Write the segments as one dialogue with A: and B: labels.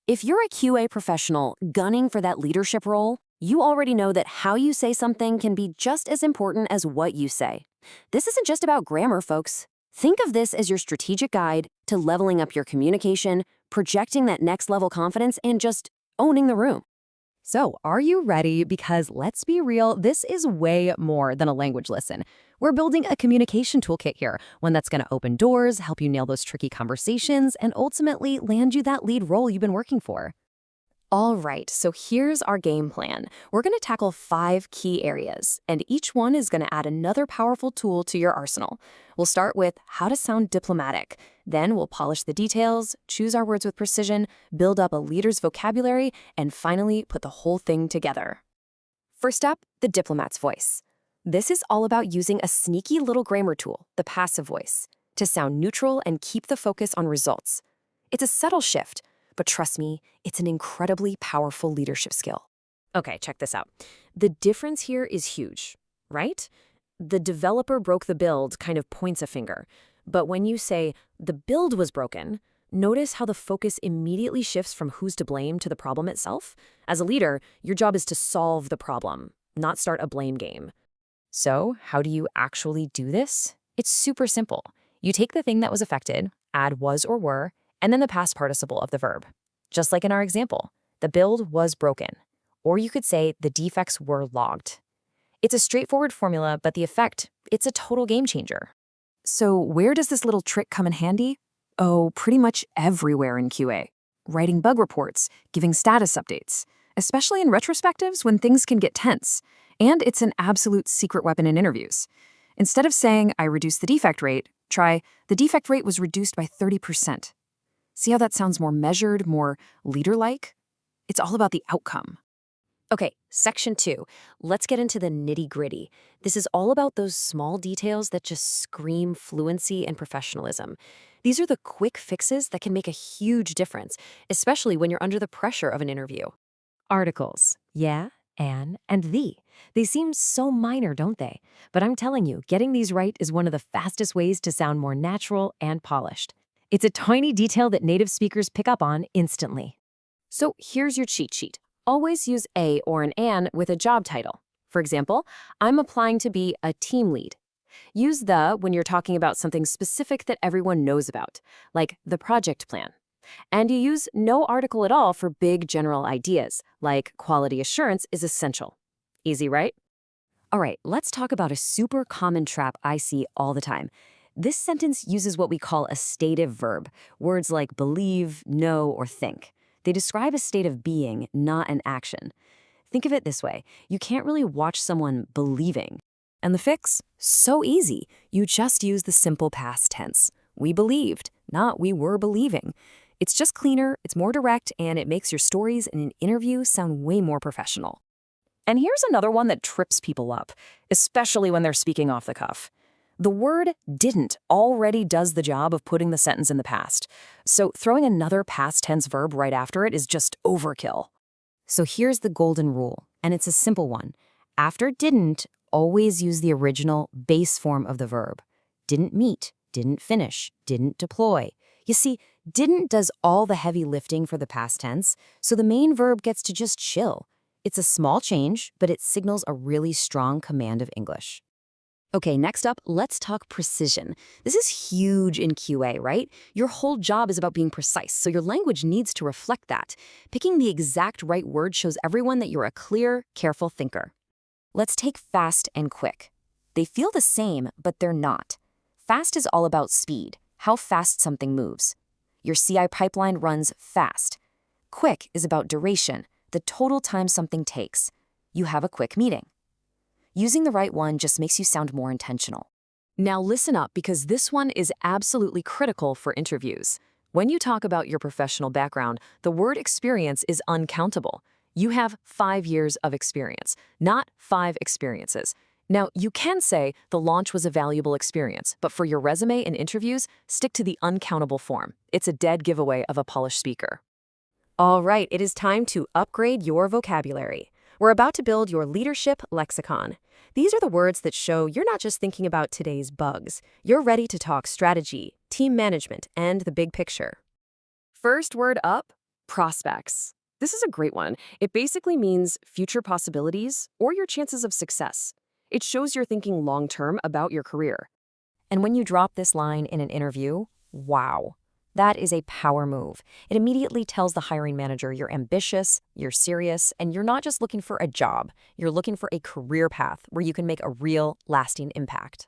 A: If you're a QA professional gunning for that leadership role, you already know that how you say something can be just as important as what you say. This isn't just about grammar, folks. Think of this as your strategic guide to leveling up your communication, projecting that next level confidence, and just owning the room.
B: So, are you ready? Because let's be real, this is way more than a language lesson. We're building a communication toolkit here, one that's going to open doors, help you nail those tricky conversations, and ultimately land you that lead role you've been working for. All right, so here's our game plan. We're going to tackle 5 key areas, and each one is going to add another powerful tool to your arsenal. We'll start with how to sound diplomatic. Then we'll polish the details, choose our words with precision, build up a leader's vocabulary, and finally put the whole thing together. First up, the diplomat's voice. This is all about using a sneaky little grammar tool, the passive voice, to sound neutral and keep the focus on results. It's a subtle shift, but trust me, it's an incredibly powerful leadership skill. Okay, check this out. The difference here is huge, right? The developer broke the build kind of points a finger. But when you say, the build was broken, notice how the focus immediately shifts from who's to blame to the problem itself. As a leader, your job is to solve the problem, not start a blame game. So, how do you actually do this? It's super simple. You take the thing that was affected, add was or were, and then the past participle of the verb. Just like in our example, the build was broken. Or you could say the defects were logged. It's a straightforward formula, but the effect, it's a total game changer.
A: So where does this little trick come in handy? Oh, pretty much everywhere in QA. Writing bug reports, giving status updates, especially in retrospectives when things can get tense. And it's an absolute secret weapon in interviews. Instead of saying, I reduced the defect rate, try, the defect rate was reduced by 30%. See how that sounds more measured, more leader-like? It's all about the outcome. Okay, section 2. Let's get into the nitty-gritty. This is all about those small details that just scream fluency and professionalism. These are the quick fixes that can make a huge difference, especially when you're under the pressure of an interview.
B: Articles. Yeah, and the. They seem so minor, don't they? But I'm telling you, getting these right is one of the fastest ways to sound more natural and polished. It's a tiny detail that native speakers pick up on instantly.
A: So here's your cheat sheet. Always use a or an with a job title. For example, I'm applying to be a team lead. Use the when you're talking about something specific that everyone knows about, like the project plan. And you use no article at all for big general ideas, like quality assurance is essential. Easy, right?
B: All right, let's talk about a super common trap I see all the time. This sentence uses what we call a stative verb, words like believe, know, or think. They describe a state of being, not an action. Think of it this way. You can't really watch someone believing. And the fix? So easy. You just use the simple past tense. We believed, not we were believing. It's just cleaner, it's more direct, and it makes your stories in an interview sound way more professional. And here's another one that trips people up, especially when they're speaking off the cuff. The word didn't already does the job of putting the sentence in the past, so throwing another past tense verb right after it is just overkill. So here's the golden rule, and it's a simple one. After didn't, always use the original base form of the verb. Didn't meet, didn't finish, didn't deploy. You see, didn't does all the heavy lifting for the past tense, so the main verb gets to just chill. It's a small change, but it signals a really strong command of English. Okay, next up, let's talk precision. This is huge in QA, right? Your whole job is about being precise, so your language needs to reflect that. Picking the exact right word shows everyone that you're a clear, careful thinker. Let's take fast and quick. They feel the same, but they're not. Fast is all about speed, how fast something moves. Your CI pipeline runs fast. Quick is about duration, the total time something takes. You have a quick meeting. Using the right one just makes you sound more intentional.
A: Now listen up, because this one is absolutely critical for interviews. When you talk about your professional background, the word experience is uncountable. You have 5 years of experience, not 5 experiences. Now, you can say the launch was a valuable experience, but for your resume and interviews, stick to the uncountable form. It's a dead giveaway of a polished speaker. All right, it is time to upgrade your vocabulary. We're about to build your leadership lexicon. These are the words that show you're not just thinking about today's bugs. You're ready to talk strategy, team management, and the big picture. First word up,
C: Prospects. This is a great one. It basically means future possibilities or your chances of success. It shows you're thinking long term about your career.
B: And when you drop this line in an interview, wow, that is a power move. It immediately tells the hiring manager you're ambitious, you're serious, and you're not just looking for a job. You're looking for a career path where you can make a real, lasting impact.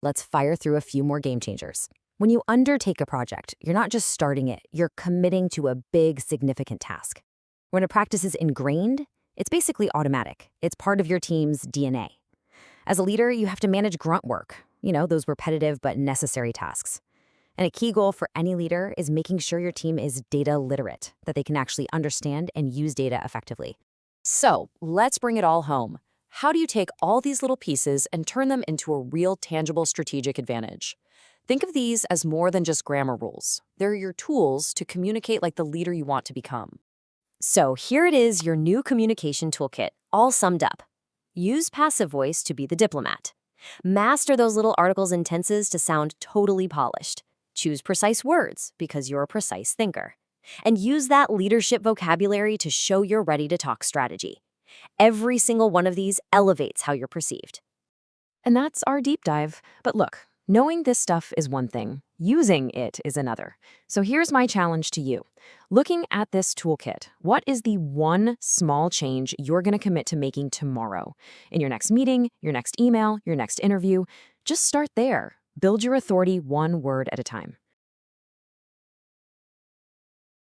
B: Let's fire through a few more game changers. When you undertake a project, you're not just starting it, you're committing to a big, significant task. When a practice is ingrained, it's basically automatic. It's part of your team's DNA. As a leader, you have to manage grunt work, those repetitive but necessary tasks. And a key goal for any leader is making sure your team is data literate, that they can actually understand and use data effectively. So let's bring it all home. How do you take all these little pieces and turn them into a real, tangible strategic advantage? Think of these as more than just grammar rules. They're your tools to communicate like the leader you want to become. So here it is, your new communication toolkit, all summed up. Use passive voice to be the diplomat. Master those little articles and tenses to sound totally polished. Choose precise words because you're a precise thinker. And use that leadership vocabulary to show you're ready to talk strategy. Every single one of these elevates how you're perceived.
A: And that's our deep dive. But look, knowing this stuff is one thing. Using it is another. So here's my challenge to you. Looking at this toolkit, what is the one small change you're going to commit to making tomorrow? In your next meeting, your next email, your next interview, just start there. Build your authority one word at a time.